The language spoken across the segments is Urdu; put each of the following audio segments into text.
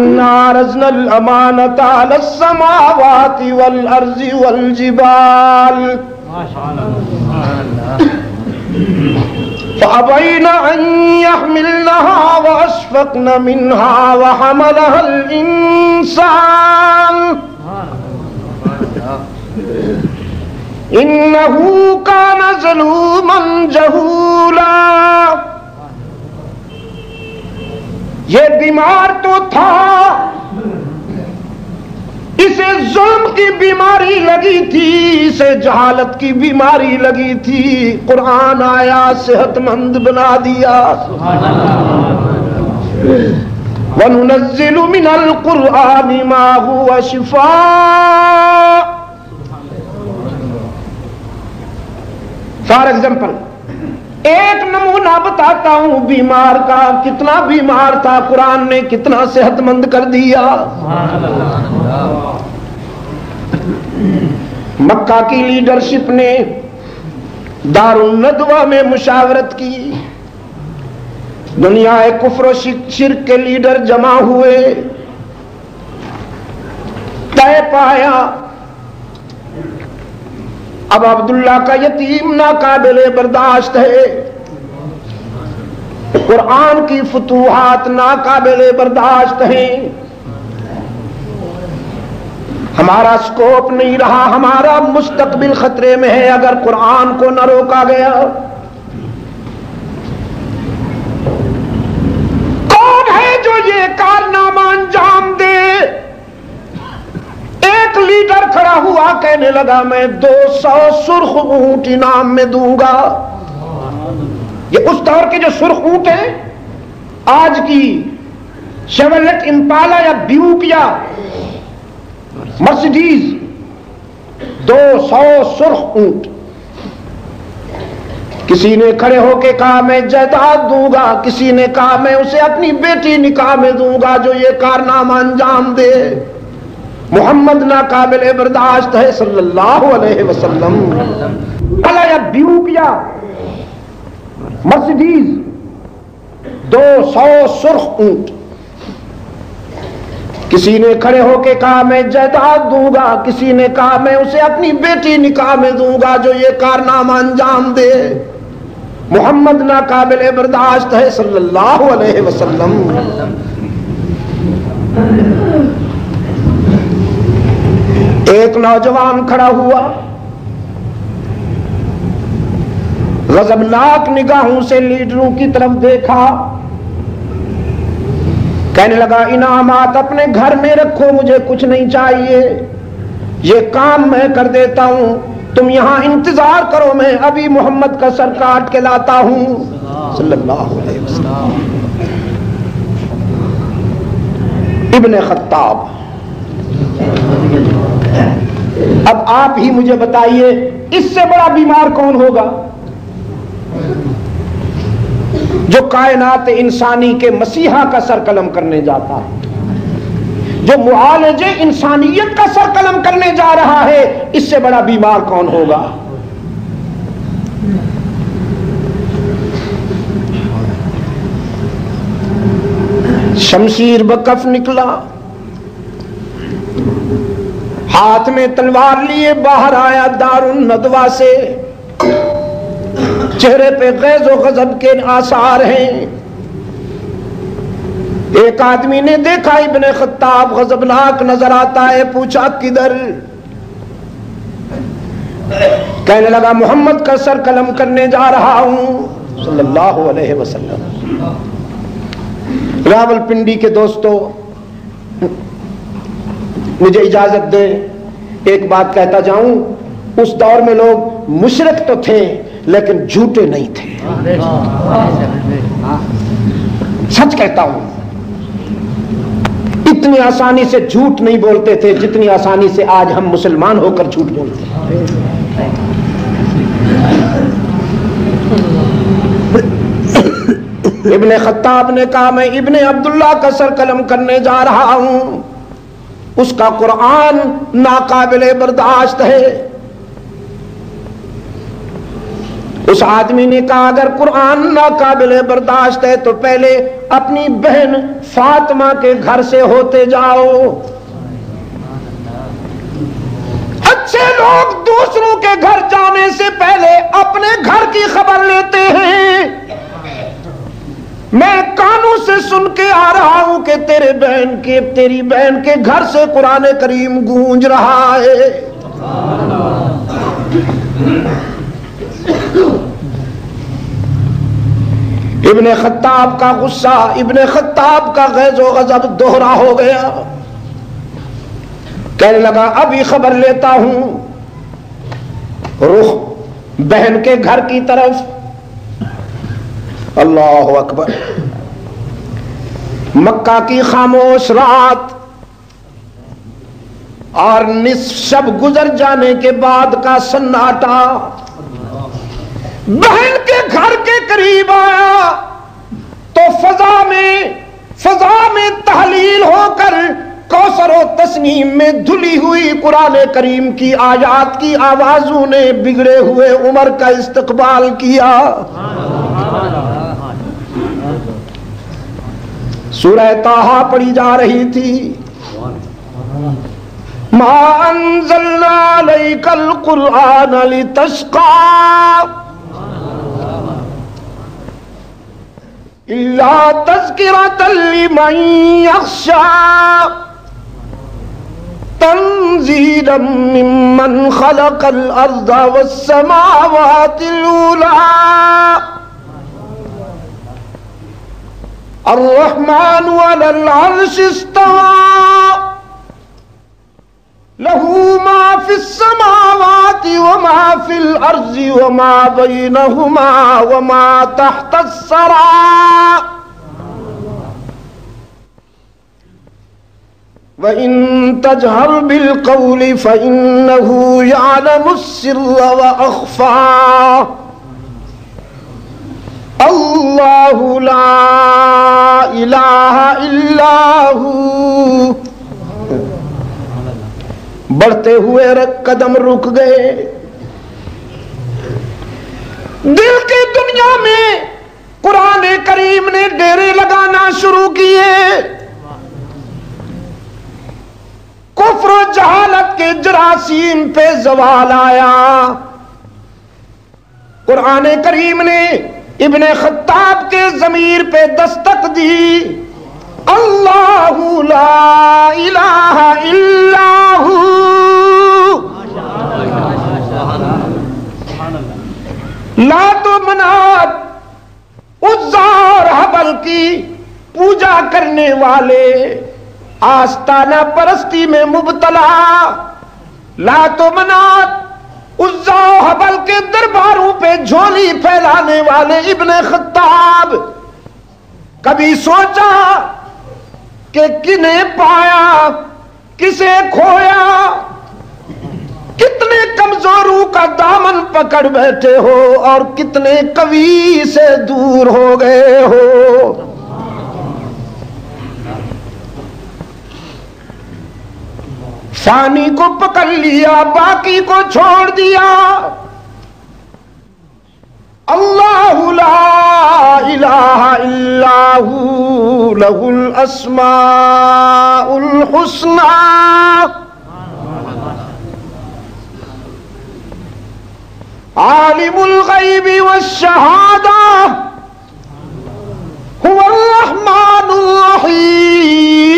انا عرضنا الامانۃ علی السماوات والارض والجبال فابین ان یحملنها واشفقن منها وحملها الانسان انه كان ظلوما جهولا. یہ بیمار تو تھا، اسے ظلم کی بیماری لگی تھی، اسے جہالت کی بیماری لگی تھی، قرآن آیا صحت مند بنا دیا. وَنُنَزِّلُ مِنَ الْقُرْآنِ مَا هُوَ شِفَاءٌ. فار ایگزامپل ایک نمونہ بتاتا ہوں بیمار کا، کتنا بیمار تھا، قرآن نے کتنا صحت مند کر دیا. مکہ کی لیڈرشپ نے دارالندوہ میں مشاورت کی، دنیا کفر و شرک کے لیڈر جمع ہوئے، طے پایا اب عبداللہ کا یتیم ناقابل برداشت ہے، قرآن کی فتوحات ناقابل برداشت ہیں، ہمارا سکوپ نہیں رہا، ہمارا مستقبل خطرے میں ہے اگر قرآن کو نہ روکا گیا. کون ہے جو یہ کارنامہ انجام دے؟ ایک لیڈر کھڑا ہوا کہنے لگا میں 200 سرخ اونٹ انعام میں دوں گا. یہ اس دور کے جو سرخ اونٹ ہیں، آج کی شیورلیٹ امپالا یا بیوک یا مرسیڈیز، 200 سرخ اونٹ. کسی نے کھڑے ہو کے کہا میں جائیداد دوں گا، کسی نے کہا میں اسے اپنی بیٹی نکاح میں دوں گا جو یہ کارنامہ انجام دے. محمد ناقابل برداشت ہے صلی اللہ علیہ وسلم. یا بیوک یا مرسیڈیز، 200 سرخ اونٹ. کسی نے کھڑے ہو کے کہا میں جائیداد دوں گا، کسی نے کہا میں اسے اپنی بیٹی نکاح میں دوں گا جو یہ کارنامہ انجام دے. محمد ناقابل برداشت ہے صلی اللہ علیہ وسلم. ایک نوجوان کھڑا ہوا، غضبناک نگاہوں سے لیڈروں کی طرف دیکھا، کہنے لگا انعامات اپنے گھر میں رکھو، مجھے کچھ نہیں چاہیے، یہ کام میں کر دیتا ہوں، تم یہاں انتظار کرو، میں ابھی محمد کا سر کاٹ کے لاتا ہوں صلی اللہ علیہ وسلم. ابن خطاب. اب آپ ہی مجھے بتائیے اس سے بڑا بیمار کون ہوگا جو کائنات انسانی کے مسیحا کا سر قلم کرنے جاتا ہے، جو معالج انسانیت کا سر قلم کرنے جا رہا ہے، اس سے بڑا بیمار کون ہوگا؟ شمشیر بکف نکلا، ہاتھ میں تلوار لیے باہر آیا دارالندوہ سے، چہرے پہ غیظ و غضب کے آثار ہیں. ایک آدمی نے دیکھا ابن خطاب غضبناک نظر آتا ہے، پوچھا کدھر؟ کہنے لگا محمد کا سر قلم کرنے جا رہا ہوں صلی اللہ علیہ وسلم. راولپنڈی کے دوستو، مجھے اجازت دے ایک بات کہتا جاؤں. اس دور میں لوگ مشرک تو تھے لیکن جھوٹے نہیں تھے. سچ کہتا ہوں، اتنی آسانی سے جھوٹ نہیں بولتے تھے جتنی آسانی سے آج ہم مسلمان ہو کر جھوٹ بولتے ہیں. ابن خطاب نے کہا میں ابن عبداللہ کا سر قلم کرنے جا رہا ہوں، اس کا قرآن ناقابل برداشت ہے. اس آدمی نے کہا اگر قرآن ناقابل برداشت ہے تو پہلے اپنی بہن فاطمہ کے گھر سے ہوتے جاؤ. اچھے لوگ دوسروں کے گھر جانے سے پہلے اپنے گھر کی خبر لیتے ہیں. میں کانوں سے سن کے آ رہا ہوں کہ تیری بہن کے گھر سے قرآن کریم گونج رہا ہے. ابن خطاب کا غصہ، ابن خطاب کا غیظ و غضب دوہرا ہو گیا. کہنے لگا ابھی خبر لیتا ہوں. رخ بہن کے گھر کی طرف. اللہ اکبر. مکہ کی خاموش رات اور نصف شب گزر جانے کے بعد کا سناٹا بہن کے گھر کے قریب آیا تو فضا میں تحلیل ہو کر کوثر و تسنیم میں دھلی ہوئی قرآن کریم کی آیات کی آوازوں نے بگڑے ہوئے عمر کا استقبال کیا. سورہ طٰہٰ پڑھی جا رہی تھی. ما انزلنا علیک القرآن لتشقى الا تذکرۃ لمن یخشى تنزیلا ممن خلق الارض والسماوات العلی الرحمن علی العرش استوى له ما في السماوات وما في الأرض وما بينهما وما تحت الثرى وإن تجهر بالقول فإنه يعلم السر وأخفى الله لا إله إلا هو. بڑھتے ہوئے قدم رک گئے. دل کی دنیا میں قرآن کریم نے ڈیرے لگانا شروع کیے. کفر و جہالت کے جراثیم پہ زوال آیا. قرآن کریم نے ابن خطاب کے ضمیر پہ دستک دی. اللہ لا الہ الا ہو. لات و منات عزا اور حبل کی پوجا کرنے والے آستانہ پرستی میں مبتلا، لات و منات عزا و حبل کے درباروں پہ جھولی پھیلانے والے ابن خطاب کبھی سوچا کہ کنہیں پایا کسے کھویا؟ کتنے کمزوروں کا دامن پکڑ بیٹھے ہو اور کتنے قوی سے دور ہو گئے ہو. فانی کو پکڑ لیا، باقی کو چھوڑ دیا. اللہ لا الہ الا ہو لہ الاسماء الحسنى. عالم الغیب والشہادہ هو الرحمن الرحیم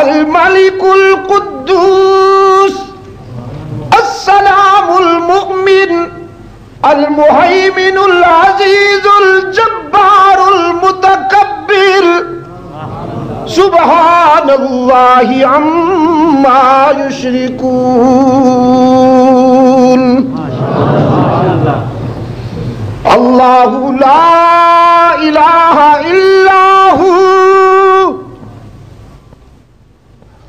الملک القدوس السلام المؤمن المہیمن العزیز الجبار المتکبر سبحان اللہ عما یشرکون. اللہ لا الہ الا ہو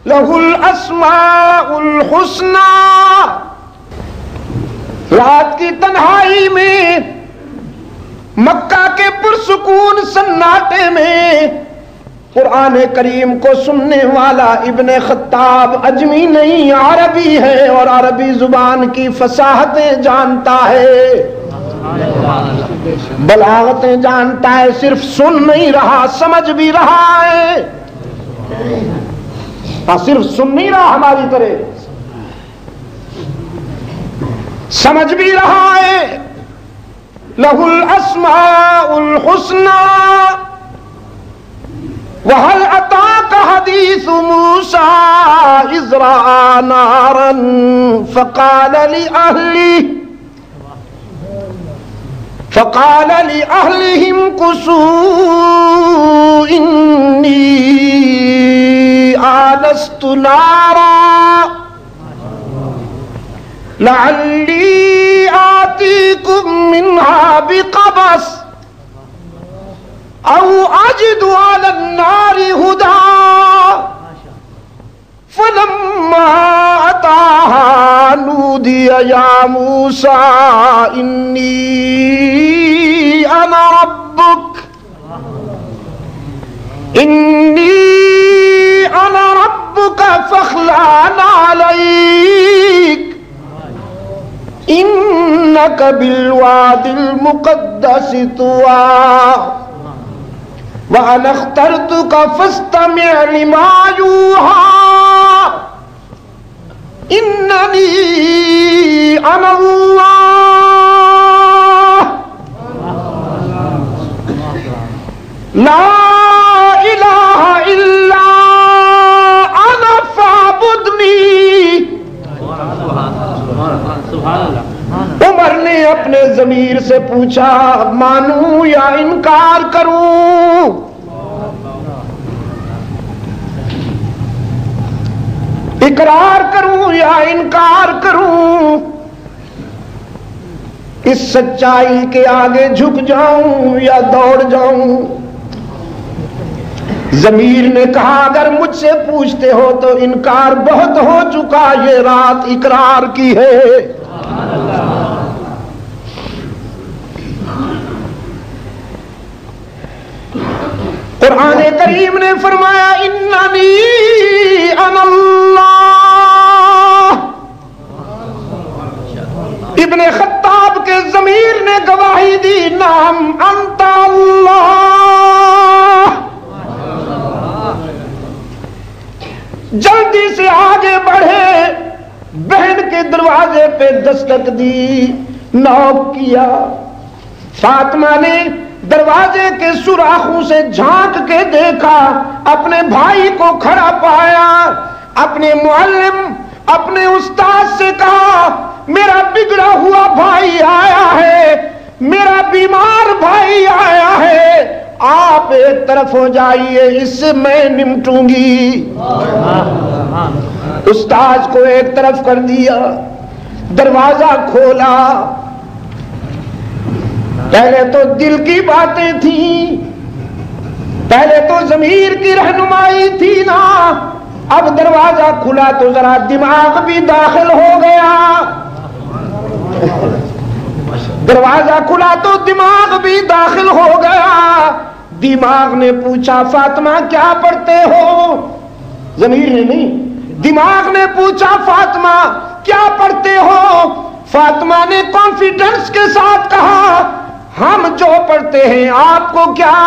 لہ الاسماء الحسنى. رات کی تنہائی میں مکہ کے پرسکون سناٹے میں قرآن کریم کو سننے والا ابن خطاب اجمی نہیں، عربی ہے اور عربی زبان کی فصاحتیں جانتا ہے، بلاغتیں جانتا ہے، صرف سن نہیں رہا سمجھ بھی رہا ہے، صرف سن نہیں رہا ہماری طرح، سمجھ بھی رہا ہے۔ لہ الاسماء الحسنى وَهَلْ أَتَاكَ حَدِيثُ مُوسَىٰ إِذْ رَأَىٰ نَارًا فَقَالَ لِأَهْلِهِمْ امْكُثُوا إِنِّي آنَسْتُ نَارًا لَعَلِّي آتِيكُم مِّنْهَا بِقَبَسٍ أَوْ أَجِدُ عَلَى النَّارِ هُدًى فَلَمَّا أَتَاهَا نُودِيَ يَا مُوسَىٰ إِنِّي أَنَا رَبُّكَ فَاخْلَعْ عَلَيْكَ إِنَّكَ بِالْوَادِ الْمُقَدَّسِ طُوًى وَأَنَا اخْتَرْتُكَ فَاسْتَمِعْ لِمَا يُوحَىٰ إِنَّنِي أَنَا اللَّهُ لَا إِلَٰهَ إِلَّا أَنَا فَاعْبُدْنِي۔ عمر نے اپنے ضمیر سے پوچھا مانوں یا انکار کروں؟ اقرار کروں یا انکار کروں؟ اس سچائی کے آگے جھک جاؤں یا دوڑ جاؤں؟ ضمیر نے کہا اگر مجھ سے پوچھتے ہو تو انکار بہت ہو چکا، یہ رات اقرار کی ہے۔ قرآن کریم نے فرمایا اننی انا اللہ۔ ابن خطاب کے ضمیر نے گواہی دی نام انت اللہ۔ جلدی سے آگے بڑھے، بہن کے دروازے پہ دستک دی، نوک کیا۔ فاطمہ نے دروازے کے سوراخوں سے جھانک کے دیکھا، اپنے بھائی کو کھڑا پایا، اپنے معلم اپنے استاد سے کہا میرا بگڑا ہوا بھائی آیا ہے، میرا بیمار بھائی آیا ہے، آپ ایک طرف ہو جائیے، اس سے میں نمٹوں گی۔ استاد کو ایک طرف کر دیا، دروازہ کھولا۔ پہلے تو دل کی باتیں تھیں، پہلے تو ضمیر کی رہنمائی تھی نا، اب دروازہ کھلا تو ذرا دماغ بھی داخل ہو گیا۔ دروازہ کھلا تو دماغ بھی داخل ہو گیا۔ دماغ نے پوچھا فاطمہ کیا پڑھتے ہو؟ ضمیر نے نہیں، دماغ نے پوچھا فاطمہ کیا پڑھتے ہو؟ فاطمہ نے کانفیڈنس کے ساتھ کہا ہم جو پڑھتے ہیں آپ کو کیا؟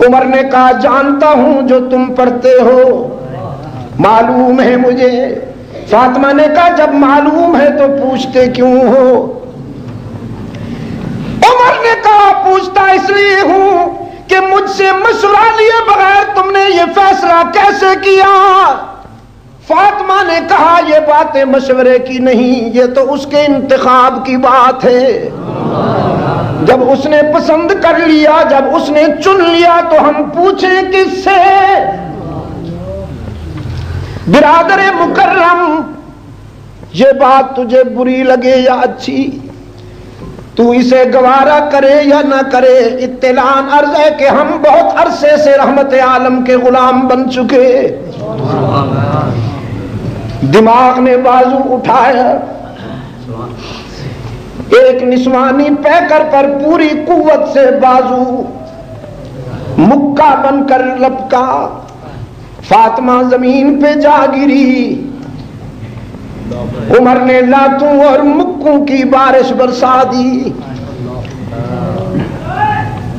عمر نے کہا جانتا ہوں جو تم پڑھتے ہو، معلوم ہے مجھے۔ فاطمہ نے کہا جب معلوم ہے تو پوچھتے کیوں ہو؟ عمر نے کہا پوچھتا اس لیے ہوں کہ مجھ سے مشورہ لیے بغیر تم نے یہ فیصلہ کیسے کیا؟ فاطمہ نے کہا یہ باتیں مشورے کی نہیں، یہ تو اس کے انتخاب کی بات ہے۔ جب اس نے پسند کر لیا، جب اس نے چن لیا تو ہم پوچھیں کس سے؟ برادر مکرم، یہ بات تجھے بری لگے یا اچھی، تو اسے گوارا کرے یا نہ کرے، اطلاع عرض ہے کہ ہم بہت عرصے سے رحمت عالم کے غلام بن چکے۔ دماغ نے بازو اٹھایا، ایک نسوانی پیکر پر پوری قوت سے بازو مکہ بن کر لپکا، فاطمہ زمین پہ جا گری، عمر نے لاتوں اور مکوں کی بارش برسا دی،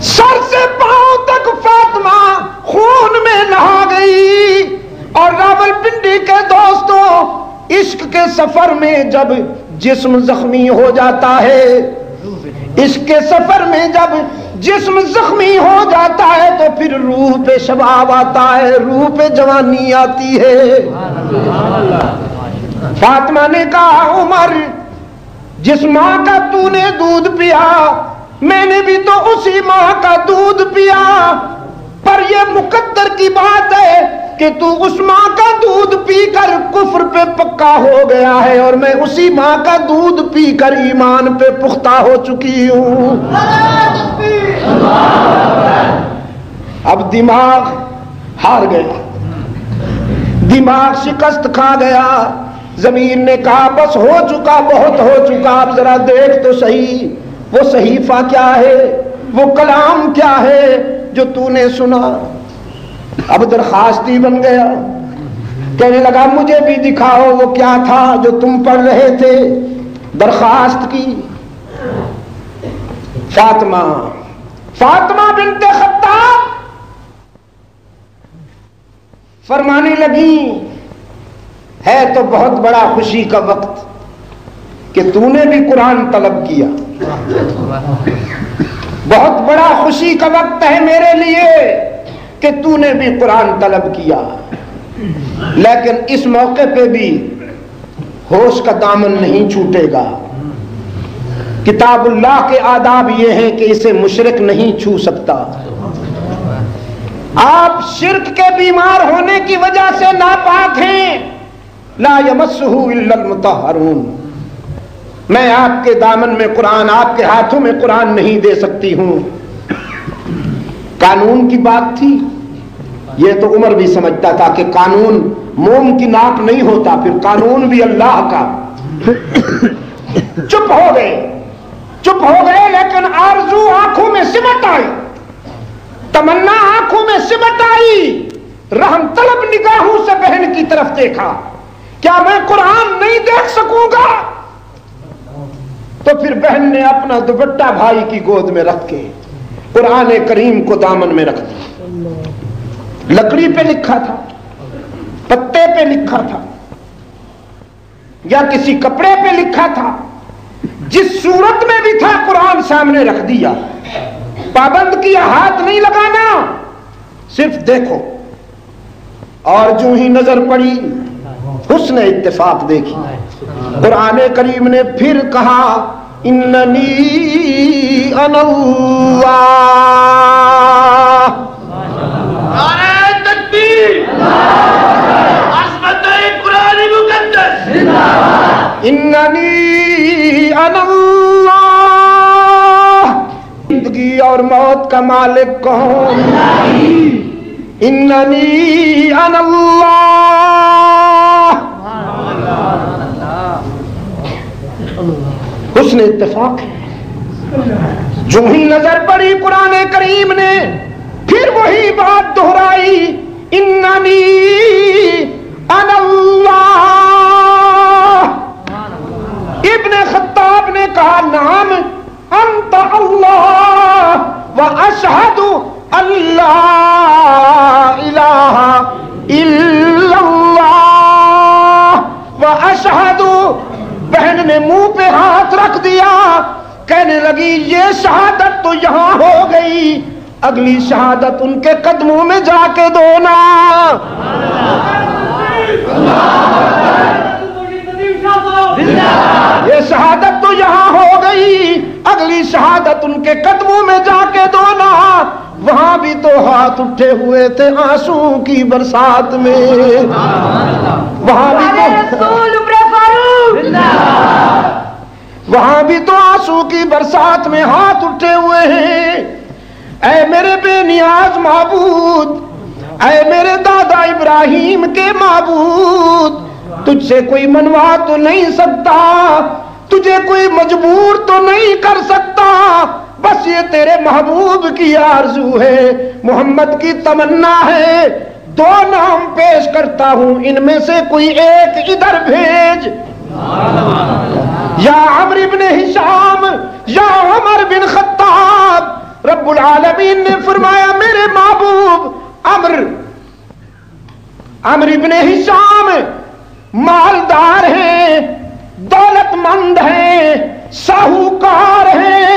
سر سے پاؤں تک فاطمہ خون میں نہا گئی۔ اور راولپنڈی کے دوستوں، عشق کے سفر میں جب جسم زخمی ہو جاتا ہے، عشق کے سفر میں جب جسم زخمی ہو جاتا ہے تو پھر روح پہ شباب آتا ہے، روح پہ جوانی آتی ہے۔ فاطمہ نے کہا عمر، جس ماں کا تو نے دودھ پیا میں نے بھی تو اسی ماں کا دودھ پیا، پر یہ مقدر کی بات ہے کہ تو اس ماں کا دودھ پی کر کفر پہ پکا ہو گیا ہے، اور میں اسی ماں کا دودھ پی کر ایمان پہ پختہ ہو چکی ہوں۔ اب دماغ ہار گیا، دماغ شکست کھا گیا۔ زمین نے کہا بس ہو چکا، بہت ہو چکا، اب ذرا دیکھ تو صحیح وہ صحیفہ کیا ہے، وہ کلام کیا ہے جو تو نے سنا۔ اب درخواستی بن گیا، کہنے لگا مجھے بھی دکھاؤ وہ کیا تھا جو تم پڑھ رہے تھے۔ درخواست کی، فاطمہ بنت خطاب فرمانے لگی ہے تو بہت بڑا خوشی کا وقت کہ تو نے بھی قرآن طلب کیا، بہت بڑا خوشی کا وقت ہے میرے لیے کہ تو نے بھی قرآن طلب کیا، لیکن اس موقع پہ بھی ہوش کا دامن نہیں چھوٹے گا۔ کتاب اللہ کے آداب یہ ہیں کہ اسے مشرک نہیں چھو سکتا۔ آپ شرک کے بیمار ہونے کی وجہ سے ناپاک ہیں، لا یمسہ الا المطہرون۔ میں آپ کے دامن میں قرآن، آپ کے ہاتھوں میں قرآن نہیں دے سکتی ہوں۔ قانون کی بات تھی، یہ تو عمر بھی سمجھتا تھا کہ قانون موم کی ناک نہیں ہوتا، پھر قانون بھی اللہ کا۔ چپ ہو گئے، لیکن آرزو آنکھوں میں سمٹ آئی، تمنا آنکھوں میں سمٹ آئی۔ رحم طلب نگاہوں سے بہن کی طرف دیکھا، کیا میں قرآن نہیں دیکھ سکوں گا؟ تو پھر بہن نے اپنا دوپٹہ بھائی کی گود میں رکھ کے قرآن کریم کو دامن میں رکھ دیا۔ لکڑی پہ لکھا تھا، پتے پہ لکھا تھا، یا کسی کپڑے پہ لکھا تھا، جس صورت میں بھی تھا قرآن سامنے رکھ دیا۔ پابند کیا ہاتھ نہیں لگانا، صرف دیکھو۔ اور جو ہی نظر پڑی حسن اتفاق دیکھی، قرآن کریم نے پھر کہا اننی انا اللہ۔ نعرہ تکبیر، عظمت قرآن مقدس، اننی انا اللہ۔ زندگی اور موت کا مالک کون؟ اننی انا اللہ۔ حسن اتفاق ہے۔ جو ہی نظر پڑی قرآن کریم نے پھر وہی بات دہرائی، اننی انا اللہ۔ ابن خطاب نے کہا نعم انت اللہ واشہد ان لا الہ الا اللہ واشہد۔ بہن نے منہ پہ ہاتھ رکھ دیا، کہنے لگی یہ شہادت تو یہاں ہو گئی، اگلی شہادت ان کے قدموں میں جا کے دونا۔ یہ شہادت تو یہاں ہو گئی، اگلی شہادت ان کے قدموں میں جا کے دونا۔ وہاں بھی تو ہاتھ اٹھے ہوئے تھے آنسو کی برسات میں، وہاں بھی تو آنسو کی برسات میں ہاتھ اٹھے ہوئے ہیں۔ اے میرے بے نیاز معبود، اے میرے دادا ابراہیم کے معبود، تجھ سے کوئی منوا تو نہیں سکتا، تجھے کوئی مجبور تو نہیں کر سکتا، بس یہ تیرے محبوب کی آرزو ہے، محمد کی تمنا ہے، دو نام پیش کرتا ہوں، ان میں سے کوئی ایک ادھر بھیج، یا عمرو بن ہشام یا عمر بن خطاب۔ رب العالمین نے فرمایا میرے محبوب عمرو بن ہشام مالدار ہیں، دولت مند ہیں، ساہوکار ہیں،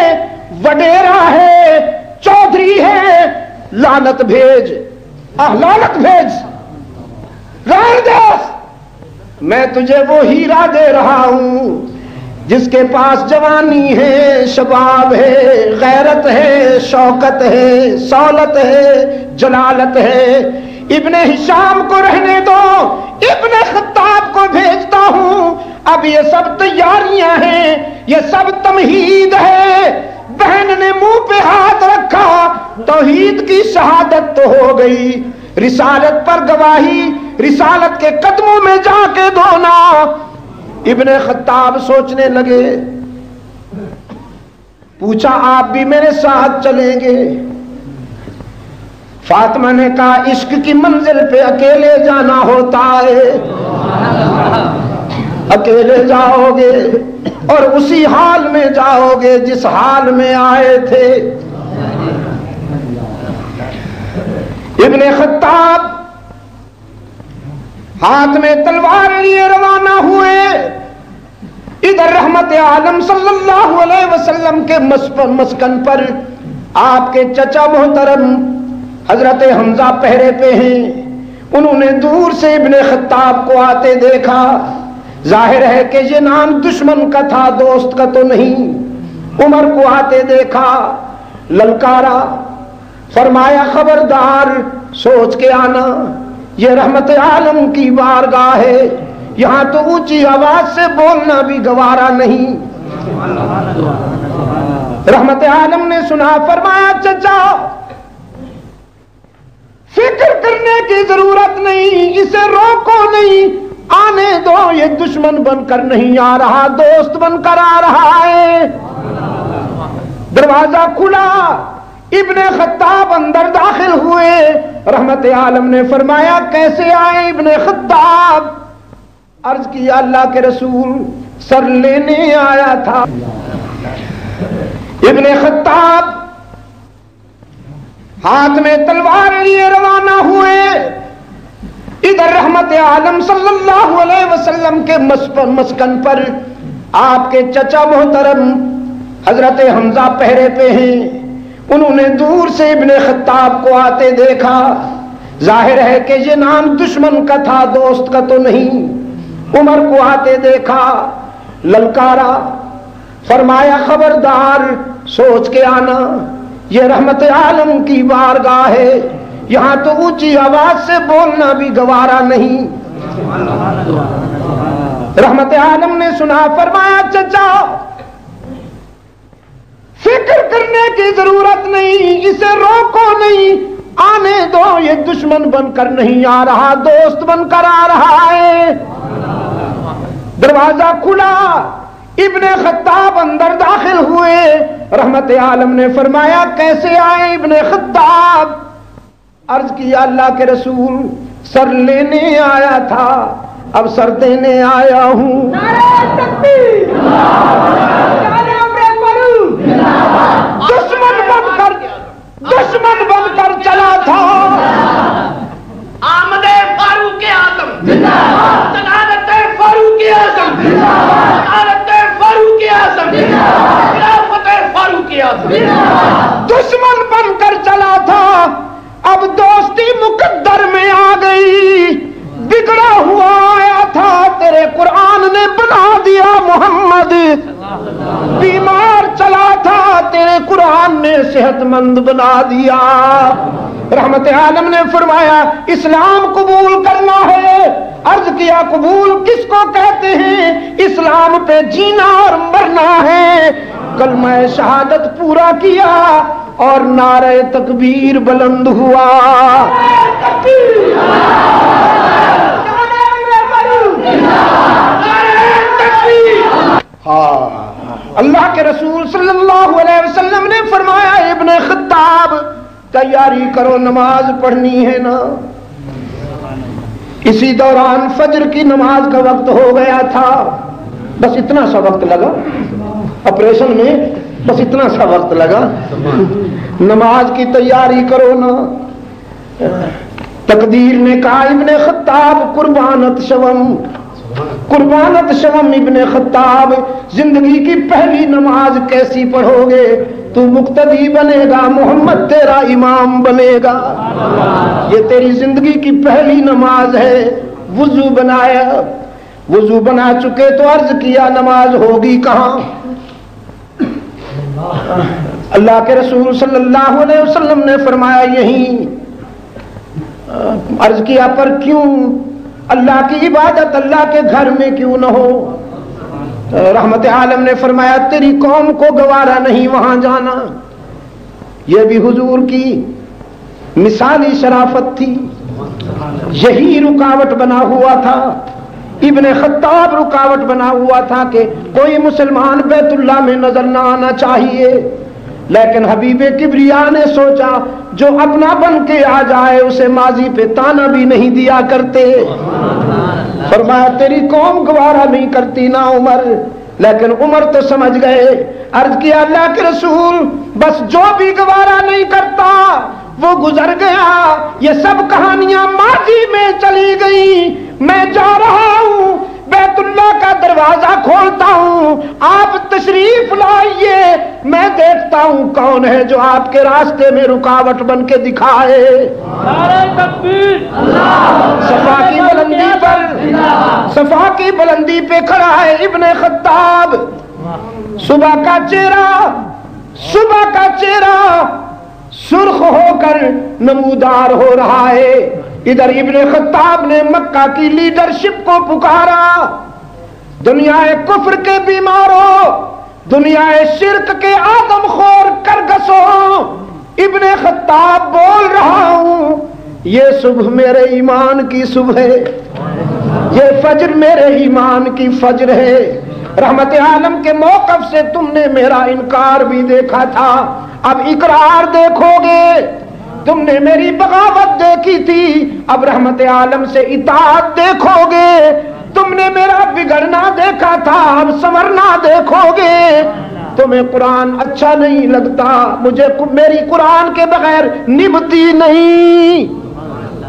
وڈیرا ہے، چودھری ہے، لعنت بھیج، لعنت بھیج، رہنے دے، میں تجھے وہ ہیرا دے رہا ہوں جس کے پاس جوانی ہے، شباب ہے، غیرت ہے، شوکت ہے، سولت ہے، جلالت ہے۔ ابن ہشام کو رہنے دو، ابن خطاب کو بھیجتا ہوں۔ اب یہ سب تیاریاں ہیں، یہ سب تمہید ہے۔ بہن نے منہ پہ ہاتھ رکھا، توحید کی شہادت تو ہو گئی، رسالت پر گواہی، رسالت کے قدموں میں جا کے دھونا۔ ابن خطاب سوچنے لگے، پوچھا آپ بھی میرے ساتھ چلیں گے؟ فاطمہ نے کہا عشق کی منزل پہ اکیلے جانا ہوتا ہے، اکیلے جاؤ گے اور اسی حال میں جاؤ گے جس حال میں آئے تھے۔ ابن خطاب ہاتھ میں تلوار لیے روانہ ہوئے۔ ادھر رحمت عالم صلی اللہ علیہ وسلم کے مسکن پر آپ کے چچا محترم حضرت حمزہ پہرے پہ ہیں۔ انہوں نے دور سے ابن خطاب کو آتے دیکھا، ظاہر ہے کہ یہ نام دشمن کا تھا، دوست کا تو نہیں۔ عمر کو آتے دیکھا، للکارا، فرمایا خبردار، سوچ کے آنا، یہ رحمت عالم کی بارگاہ ہے، یہاں تو اونچی آواز سے بولنا بھی گوارا نہیں۔ رحمت عالم نے سنا، فرمایا چچا فکر کرنے کی ضرورت نہیں، اسے روکو نہیں، آنے دو، یہ دشمن بن کر نہیں آ رہا، دوست بن کر آ رہا ہے۔ دروازہ کھلا، ابن خطاب اندر داخل ہوئے۔ رحمت عالم نے فرمایا کیسے آئے ابن خطاب؟ عرض کیا اللہ کے رسول سر لینے آیا تھا۔ ابن خطاب ہاتھ میں تلوار لیے روانہ ہوئے۔ ادھر رحمت عالم صلی اللہ علیہ وسلم کے مسکن پر آپ کے چچا محترم حضرت حمزہ پہرے پہ ہیں۔ انہوں نے دور سے ابن خطاب کو آتے دیکھا، ظاہر ہے کہ یہ نام دشمن کا تھا، دوست کا تو نہیں۔ عمر کو آتے دیکھا، للکارا، فرمایا خبردار، سوچ کے آنا، یہ رحمت عالم کی بارگاہ ہے، یہاں تو اونچی آواز سے بولنا بھی گوارا نہیں۔ رحمت عالم نے سنا، فرمایا چچا فکر کرنے کی ضرورت نہیں، اسے روکو نہیں، آنے دو، یہ دشمن بن کر نہیں آ رہا، دوست بن کر آ رہا ہے۔ دروازہ کھلا، ابن خطاب اندر داخل ہوئے۔ رحمت عالم نے فرمایا کیسے آئے ابن خطاب؟ عرض کیا اللہ کے رسول سر لینے آیا تھا، اب سر دینے آیا ہوں۔ دشمن بن کر چلا تھا، آمد فاروق اعظم، جلالت فاروق اعظم، جلالت فاروق اعظم، خلافت فاروق اعظم، دشمن بن کر چلا تھا، اب دوستی مقدر میں آ گئی، بگڑا ہوا آیا تھا، تیرے قرآن نے بنا دیا محمد، بیمار چلا تھا، تیرے قرآن نے صحت مند بنا دیا۔ رحمت عالم نے فرمایا اسلام قبول کرنا ہے۔ عرض کیا قبول کس کو کہتے ہیں؟ اسلام پہ جینا اور مرنا ہے۔ کلمہ شہادت پورا کیا اور نعرہ تکبیر بلند ہوا۔ ہاں اللہ کے رسول صلی اللہ علیہ وسلم نے فرمایا ابن خطاب تیاری کرو نماز پڑھنی ہے نا. اسی دوران فجر کی نماز کا وقت ہو گیا تھا. بس اتنا سا وقت لگا آپریشن میں, بس اتنا سا وقت لگا. نماز کی تیاری کرو نا. تقدیر نے کہا ابن خطاب قربانت شوم, قربانت شوم ابن خطاب, زندگی کی پہلی نماز کیسی پڑھو گے؟ تو مقتدی بنے گا, محمد تیرا امام بنے گا. یہ تیری زندگی کی پہلی نماز ہے. وضو بنایا, وضو بنا چکے تو عرض کیا نماز ہوگی کہاں؟ اللہ کے رسول صلی اللہ علیہ وسلم نے فرمایا یہیں. عرض کیا پر کیوں؟ اللہ کی عبادت اللہ کے گھر میں کیوں نہ ہو؟ رحمت عالم نے فرمایا تیری قوم کو گوارا نہیں وہاں جانا. یہ بھی حضور کی مثالی شرافت تھی. یہی رکاوٹ بنا ہوا تھا, ابن خطاب رکاوٹ بنا ہوا تھا کہ کوئی مسلمان بیت اللہ میں نظر نہ آنا چاہیے. لیکن حبیب کبریا نے سوچا جو اپنا بن کے آ جائے اسے ماضی پہ تانا بھی نہیں دیا کرتے. فرمایا تیری قوم گوارا نہیں کرتی نا عمر. لیکن عمر تو سمجھ گئے. عرض کیا اللہ کے رسول بس جو بھی گوارا نہیں کرتا وہ گزر گیا. یہ سب کہانیاں ماضی میں چلی گئی. میں جا رہا ہوں, بیت اللہ کا دروازہ کھولتا ہوں, آپ تشریف لائیے, میں دیکھتا ہوں کون ہے جو آپ کے راستے میں رکاوٹ بن کے دکھائے. صفا کی بلندی پر, صفا کی بلندی پہ کھڑا ہے ابن خطاب. صبح کا چہرہ, صبح کا چہرہ سرخ ہو کر نمودار ہو رہا ہے. ادھر ابن خطاب نے مکہ کی لیڈرشپ کو پکارا. دنیا کفر کے بیماروں, دنیا شرک کے آدم خور کرگسوں, ابن خطاب بول رہا ہوں یہ صبح میرے ایمان کی صبح ہے, یہ فجر میرے ایمان کی فجر ہے. رحمت عالم کے موقف سے تم نے میرا انکار بھی دیکھا تھا, اب اقرار دیکھو گے. تم نے میری بغاوت دیکھی تھی, اب رحمت عالم سے اطاعت دیکھو گے. تم نے میرا بگڑنا دیکھا تھا, اب سنورنا دیکھو گے. تمہیں قرآن اچھا نہیں لگتا, مجھے میری قرآن کے بغیر نبھتی نہیں.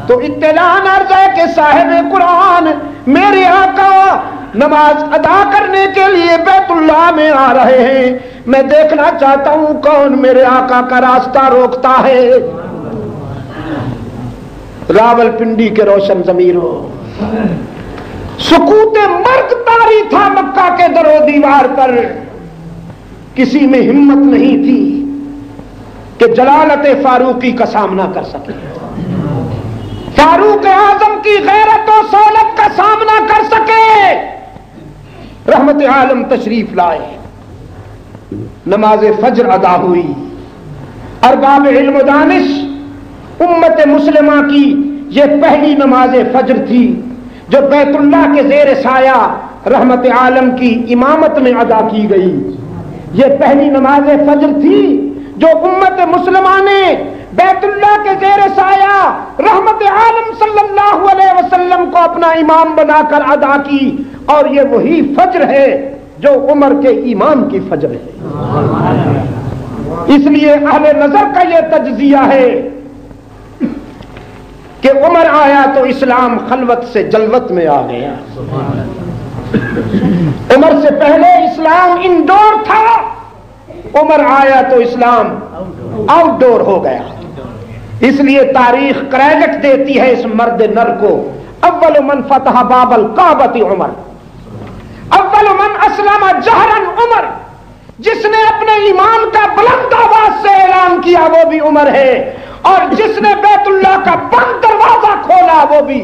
تو اطلاع عرض ہے کہ صاحب قرآن میرے آقا نماز ادا کرنے کے لیے بیت اللہ میں آ رہے ہیں. میں دیکھنا چاہتا ہوں کون میرے آقا کا راستہ روکتا ہے. راول پنڈی کے روشن ضمیروں, سکوت مرگ طاری تھا مکہ کے در و دیوار پر. کسی میں ہمت نہیں تھی کہ جلالت فاروقی کا سامنا کر سکے, فاروق اعظم کی غیرت و صولت کا سامنا کر سکے. رحمت عالم تشریف لائے, نماز فجر ادا ہوئی. ارباب علم و دانش امت مسلمہ کی یہ پہلی نماز فجر تھی جو بیت اللہ کے زیر سایہ رحمت عالم کی امامت میں ادا کی گئی. یہ پہلی نماز فجر تھی جو امت مسلمہ نے بیت اللہ کے زیر سایہ رحمت عالم صلی اللہ علیہ وسلم کو اپنا امام بنا کر ادا کی. اور یہ وہی فجر ہے جو عمر کے امام کی فجر ہے. اس لیے اہل نظر کا یہ تجزیہ ہے کہ عمر آیا تو اسلام خلوت سے جلوت میں آ گیا. عمر سے پہلے اسلام انڈور تھا, عمر آیا تو اسلام آؤٹ ڈور ہو گیا. اس لیے تاریخ کریڈٹ دیتی ہے اس مرد نر کو. اول من فتح باب الکعبۃ عمر, اول من اسلم جہرا عمر. جس نے اپنے ایمان کا بلند آواز سے اعلان کیا وہ بھی عمر ہے, اور جس نے بیت اللہ کا بند دروازہ کھولا وہ بھی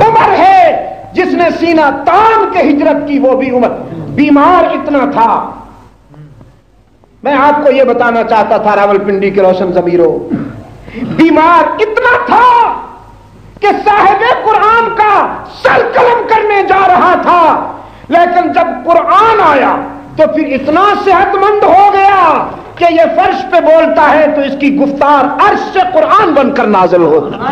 عمر ہے. جس نے سینہ تان کے ہجرت کی وہ بھی عمر. بیمار اتنا تھا, میں آپ کو یہ بتانا چاہتا تھا راول پنڈی کے روشن ضمیروں, بیمار اتنا تھا کہ صاحب قرآن کا سر قلم کرنے جا رہا تھا. لیکن جب قرآن آیا تو پھر اتنا صحت مند ہو گیا کہ یہ فرش پہ بولتا ہے تو اس کی گفتار عرش سے قرآن بن کر نازل ہوتی ہے۔